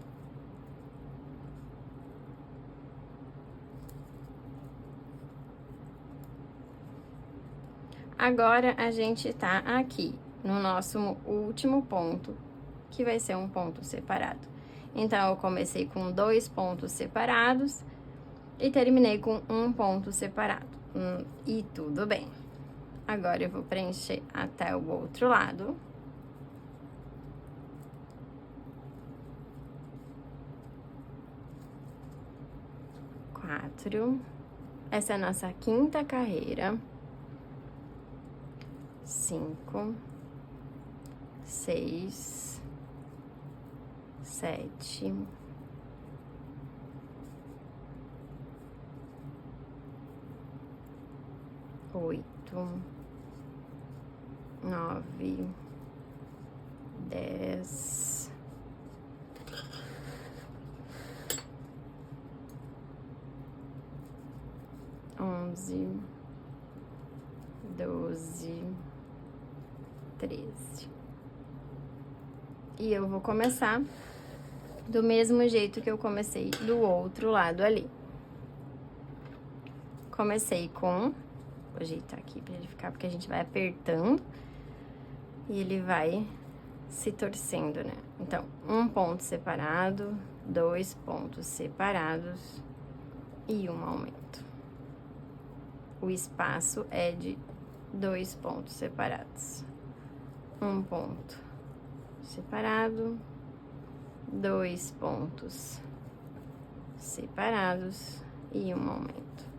Agora, a gente tá aqui no nosso último ponto, que vai ser um ponto separado. Então, eu comecei com 2 pontos separados e terminei com um ponto separado. E tudo bem. Agora, eu vou preencher até o outro lado. Quatro. Essa é a nossa 5ª carreira. 5, 6, 7, 8, 9, 10, 11, 12, 13. E eu vou começar do mesmo jeito que eu comecei do outro lado ali. Comecei com... Vou ajeitar aqui pra ele ficar, porque a gente vai apertando e ele vai se torcendo, né? Então, um ponto separado, 2 pontos separados e um aumento. O espaço é de 2 pontos separados. Um ponto separado, 2 pontos separados e um aumento.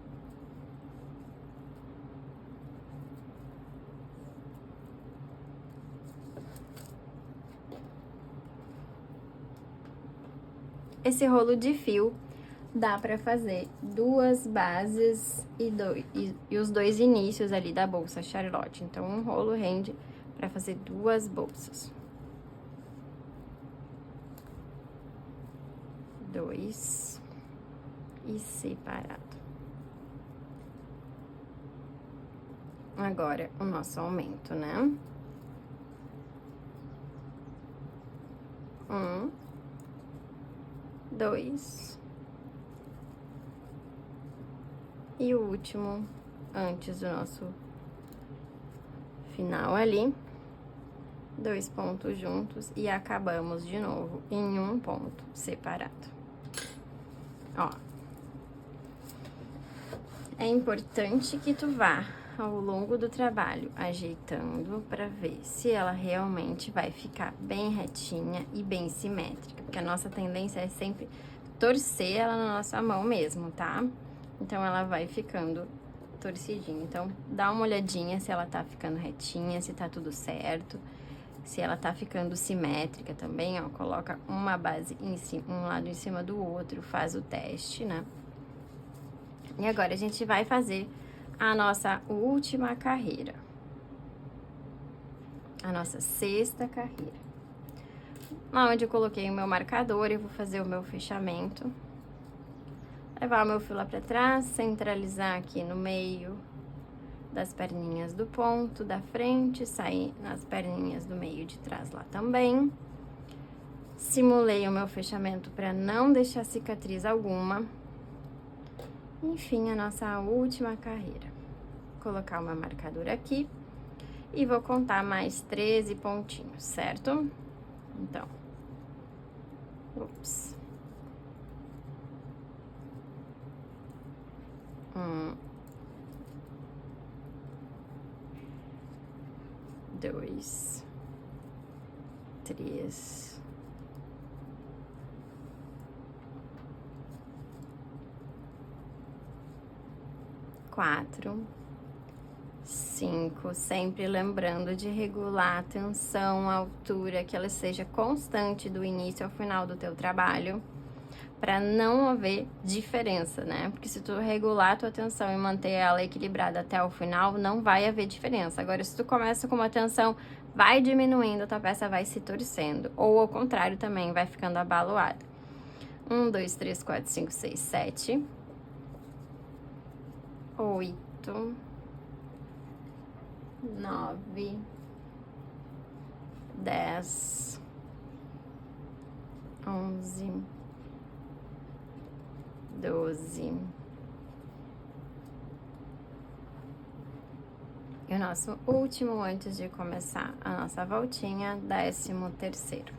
Esse rolo de fio dá pra fazer 2 bases e os 2 inícios ali da bolsa Charlotte. Então, um rolo rende para fazer 2 bolsas. 2 e separado. Agora, o nosso aumento, né? 1, 2 e o último antes do nosso final ali. 2 pontos juntos e acabamos de novo em um ponto separado. Ó. É importante que tu vá ao longo do trabalho ajeitando pra ver se ela realmente vai ficar bem retinha e bem simétrica, porque a nossa tendência é sempre torcer ela na nossa mão mesmo, tá? Então, ela vai ficando torcidinha. Então, dá uma olhadinha se ela tá ficando retinha, se tá tudo certo. Se ela tá ficando simétrica também, ó, coloca uma base em cima, um lado em cima do outro, faz o teste, né? E agora, a gente vai fazer a nossa última carreira. A nossa 6ª carreira. Lá onde eu coloquei o meu marcador, eu vou fazer o meu fechamento. Levar o meu fio lá pra trás, centralizar aqui no meio das perninhas do ponto da frente, sair nas perninhas do meio de trás lá também. Simulei o meu fechamento para não deixar cicatriz alguma. Enfim, a nossa última carreira. Vou colocar uma marcadura aqui E vou contar mais 13 pontinhos, certo? Então, ups. 1, 2, 3, 4, 5, sempre lembrando de regular a tensão, a altura, que ela seja constante do início ao final do teu trabalho, para não haver diferença, né? Porque se tu regular a tua tensão e manter ela equilibrada até o final, não vai haver diferença. Agora, se tu começa com uma tensão, vai diminuindo, a tua peça vai se torcendo, ou ao contrário também, vai ficando abaloada. 1, 2, 3, 4, 5, 6, 7, 8, 9, 10, 11, 12. E o nosso último antes de começar a nossa voltinha, 13º.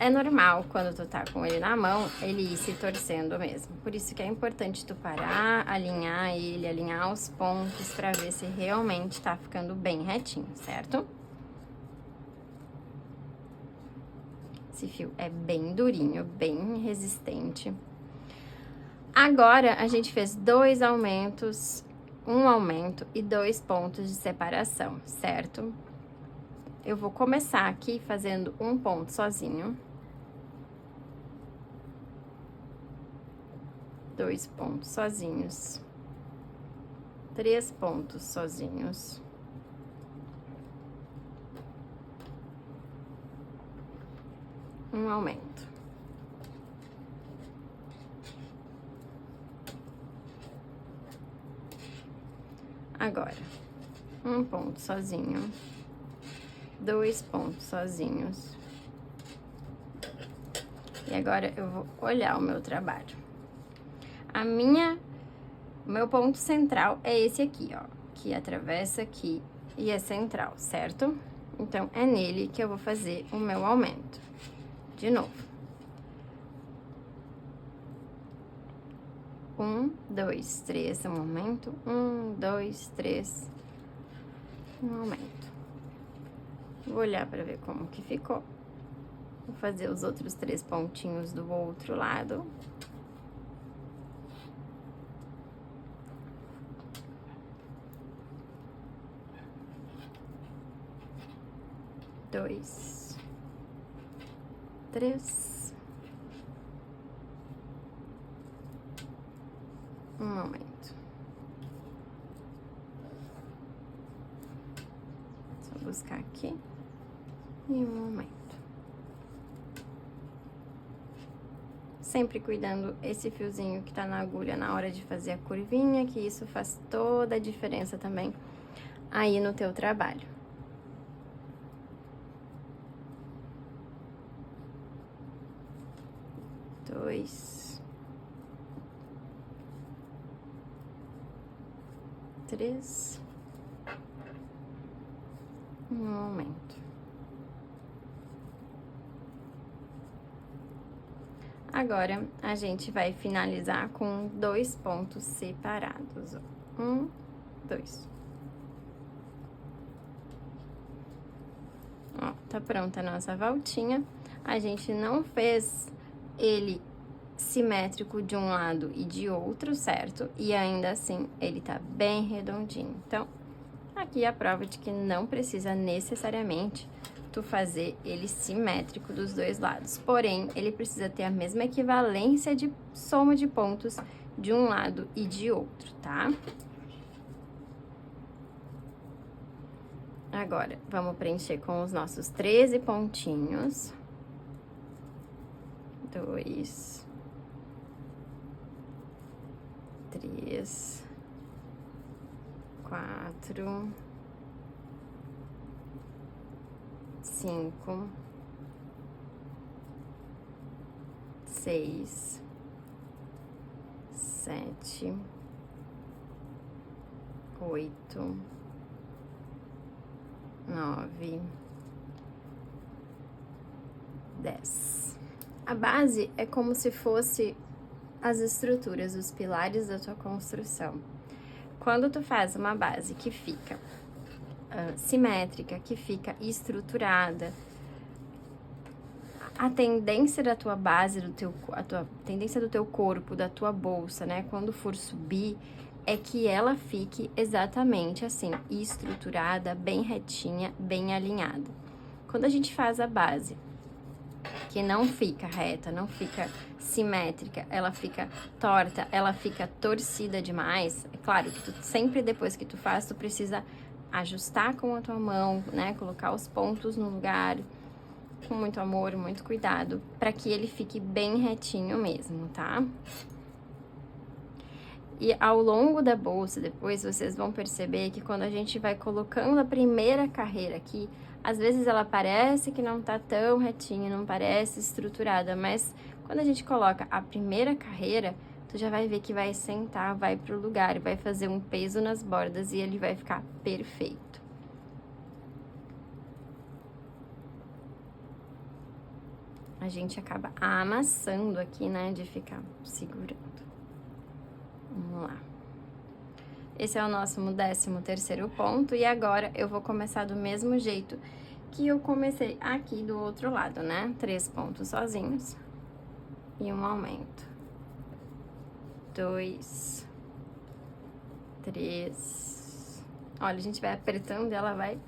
É normal, quando tu tá com ele na mão, ele ir se torcendo mesmo. Por isso que é importante tu parar, alinhar ele, alinhar os pontos pra ver se realmente tá ficando bem retinho, certo? Esse fio é bem durinho, bem resistente. Agora, a gente fez 2 aumentos, um aumento e 2 pontos de separação, certo? Eu vou começar aqui fazendo um ponto sozinho. 2 pontos sozinhos. 3 pontos sozinhos. Um aumento. Agora, um ponto sozinho, 2 pontos sozinhos. E agora eu vou olhar o meu trabalho. O meu ponto central é esse aqui, ó, que atravessa aqui e é central, certo? Então, é nele que eu vou fazer o meu aumento. De novo. 1, 2, 3, um aumento. 1, 2, 3, um aumento. Vou olhar para ver como que ficou. Vou fazer os outros 3 pontinhos do outro lado. Dois, 3, um aumento. Só buscar aqui e um aumento. Sempre cuidando esse fiozinho que tá na agulha na hora de fazer a curvinha, que isso faz toda a diferença também aí no teu trabalho. 2, 3, um aumento. Agora, a gente vai finalizar com 2 pontos separados. 1, 2. Ó, tá pronta a nossa voltinha. A gente não fez ele simétrico de um lado e de outro, certo? E ainda assim, ele tá bem redondinho. Então, aqui é a prova de que não precisa necessariamente tu fazer ele simétrico dos dois lados. Porém, ele precisa ter a mesma equivalência de soma de pontos de um lado e de outro, tá? Agora, vamos preencher com os nossos 13 pontinhos. 2, 3, 4, 5, 6, 7, 8, 9, 10. A base é como se fosse as estruturas, os pilares da tua construção. Quando tu faz uma base que fica simétrica, que fica estruturada, a tendência da tua base, a tendência do teu corpo, da tua bolsa, né, quando for subir, é que ela fique exatamente assim, estruturada, bem retinha, bem alinhada. Quando a gente faz a base, que não fica reta, não fica simétrica, ela fica torta, ela fica torcida demais, é claro que tu sempre depois que tu faz, tu precisa ajustar com a tua mão, né, colocar os pontos no lugar, com muito amor, muito cuidado, para que ele fique bem retinho mesmo, tá? E ao longo da bolsa, depois vocês vão perceber que quando a gente vai colocando a primeira carreira aqui, às vezes ela parece que não tá tão retinha, não parece estruturada, mas quando a gente coloca a primeira carreira, tu já vai ver que vai sentar, vai pro lugar, vai fazer um peso nas bordas e ele vai ficar perfeito. A gente acaba amassando aqui, né, de ficar segurando. Vamos lá. Esse é o nosso 13º ponto e agora eu vou começar do mesmo jeito que eu comecei aqui do outro lado, né? 3 pontos sozinhos e um aumento. 2, 3. Olha, a gente vai apertando e ela vai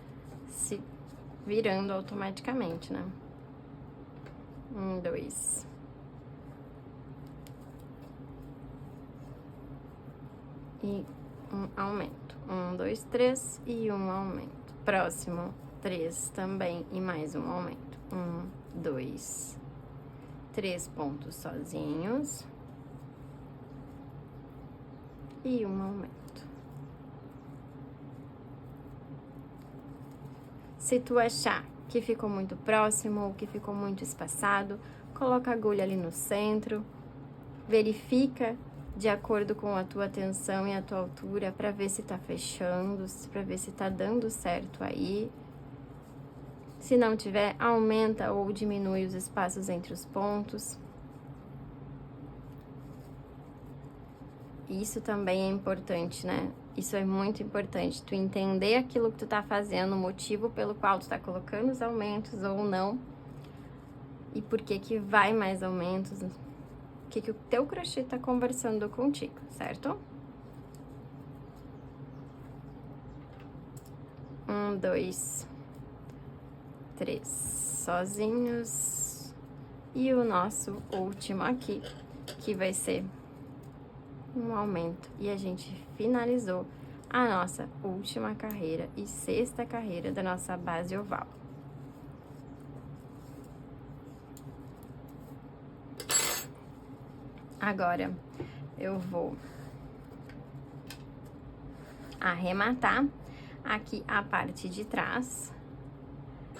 se virando automaticamente, né? 1, 2. E um aumento. 1, 2, 3 e um aumento. Próximo, 3 também e mais um aumento. 1, 2, 3 pontos sozinhos. E um aumento. Se tu achar que ficou muito próximo ou que ficou muito espaçado, coloca a agulha ali no centro, verifica de acordo com a tua tensão e a tua altura para ver se tá fechando, para ver se tá dando certo aí. Se não tiver, aumenta ou diminui os espaços entre os pontos. Isso também é importante, né? Isso é muito importante, tu entender aquilo que tu tá fazendo, o motivo pelo qual tu tá colocando os aumentos ou não, e por que que vai mais aumentos, o que que o teu crochê tá conversando contigo, certo? 1, 2, 3 sozinhos, e o nosso último aqui, que vai ser um aumento, e a gente finalizou a nossa última carreira e 6ª carreira da nossa base oval. Agora eu vou arrematar aqui a parte de trás,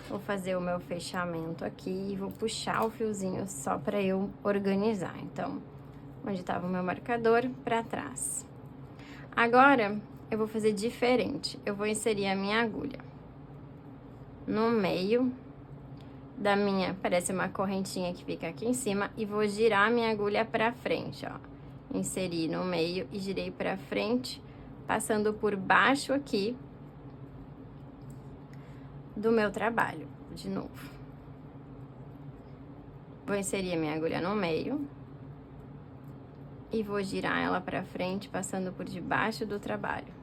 vou fazer o meu fechamento aqui e vou puxar o fiozinho só para eu organizar. Então, onde estava o meu marcador, para trás. Agora, eu vou fazer diferente. Eu vou inserir a minha agulha no meio da minha, parece uma correntinha que fica aqui em cima, e vou girar a minha agulha para frente, ó. Inseri no meio e girei para frente, passando por baixo aqui do meu trabalho, de novo. Vou inserir a minha agulha no meio e vou girar ela para frente, passando por debaixo do trabalho.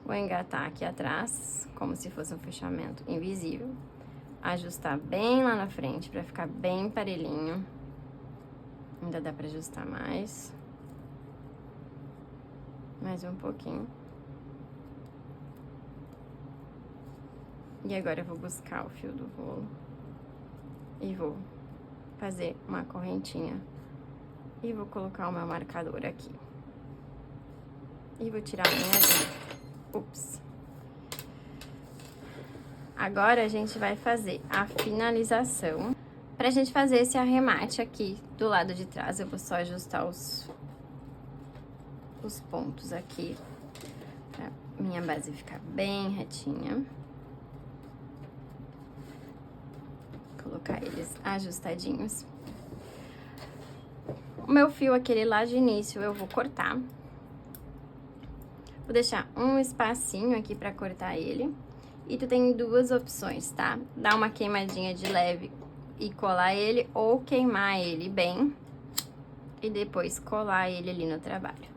Vou engatar aqui atrás, como se fosse um fechamento invisível. Ajustar bem lá na frente, para ficar bem parelhinho. Ainda dá para ajustar mais. Mais um pouquinho. E agora eu vou buscar o fio do rolo. E vou fazer uma correntinha. E vou colocar o meu marcador aqui. E vou tirar a minha agulha. Ups. Agora a gente vai fazer a finalização. Pra gente fazer esse arremate aqui do lado de trás, eu vou só ajustar os pontos aqui. Pra minha base ficar bem retinha. colocar eles ajustadinhos. O meu fio, aquele lá de início, eu vou cortar. Vou deixar um espacinho aqui pra cortar ele. E tu tem duas opções, tá? Dar uma queimadinha de leve e colar ele, ou queimar ele bem e depois colar ele ali no trabalho.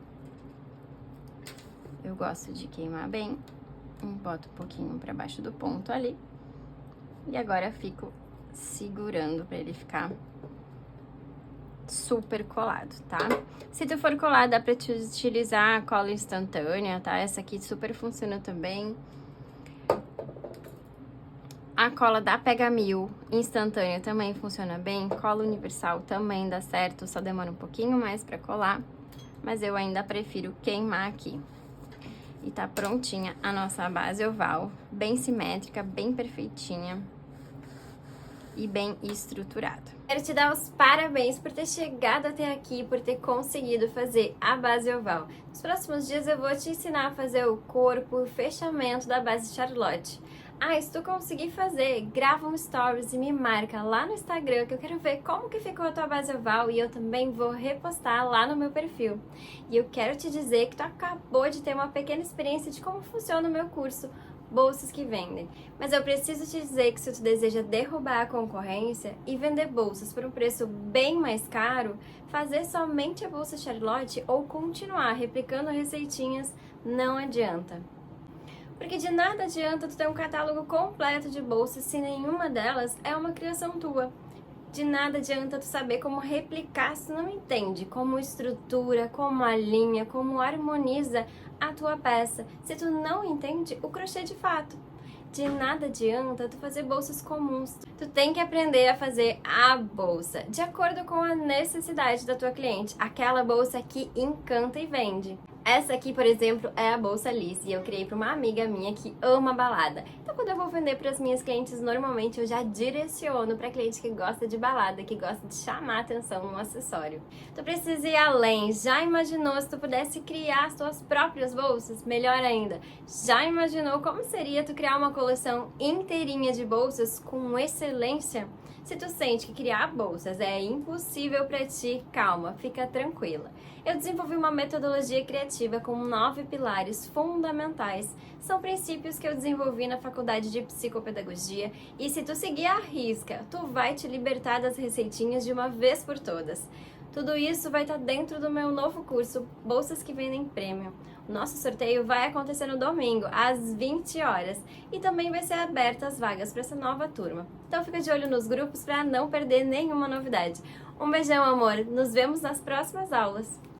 Eu gosto de queimar bem, boto um pouquinho pra baixo do ponto ali. E agora fico segurando pra ele ficar super colado, tá? Se tu for colar, dá pra te utilizar a cola instantânea, tá? Essa aqui super funciona também. A cola da Pega Mil instantânea também funciona bem. Cola universal também dá certo, só demora um pouquinho mais pra colar. Mas eu ainda prefiro queimar aqui. E tá prontinha a nossa base oval, bem simétrica, bem perfeitinha e bem estruturada. Quero te dar os parabéns por ter chegado até aqui, por ter conseguido fazer a base oval. Nos próximos dias eu vou te ensinar a fazer o corpo e o fechamento da base Charlotte. Ah, se tu conseguir fazer, grava um stories e me marca lá no Instagram, que eu quero ver como que ficou a tua base oval e eu também vou repostar lá no meu perfil. E eu quero te dizer que tu acabou de ter uma pequena experiência de como funciona o meu curso Bolsas que Vendem. Mas eu preciso te dizer que se tu deseja derrubar a concorrência e vender bolsas por um preço bem mais caro, fazer somente a bolsa Charlotte ou continuar replicando receitinhas não adianta. Porque de nada adianta tu ter um catálogo completo de bolsas se nenhuma delas é uma criação tua. De nada adianta tu saber como replicar se tu não entende como estrutura, como alinha, como harmoniza a tua peça, se tu não entende o crochê de fato. De nada adianta tu fazer bolsas comuns. Tu tem que aprender a fazer a bolsa, de acordo com a necessidade da tua cliente. Aquela bolsa que encanta e vende. Essa aqui, por exemplo, é a bolsa Alice e eu criei para uma amiga minha que ama balada. Então, quando eu vou vender para as minhas clientes, normalmente eu já direciono para cliente que gosta de balada, que gosta de chamar atenção no acessório. Tu precisa ir além. Já imaginou se tu pudesse criar as tuas próprias bolsas? Melhor ainda, já imaginou como seria tu criar uma coleção inteirinha de bolsas com excelência? Se tu sente que criar bolsas é impossível para ti, calma, fica tranquila. Eu desenvolvi uma metodologia criativa com 9 pilares fundamentais. São princípios que eu desenvolvi na faculdade de psicopedagogia e se tu seguir à risca, tu vai te libertar das receitinhas de uma vez por todas. Tudo isso vai estar dentro do meu novo curso Bolsas que Vendem Prêmio. O nosso sorteio vai acontecer no domingo, às 20 horas. E também vai ser aberta as vagas para essa nova turma. Então fica de olho nos grupos para não perder nenhuma novidade. Um beijão, amor. Nos vemos nas próximas aulas.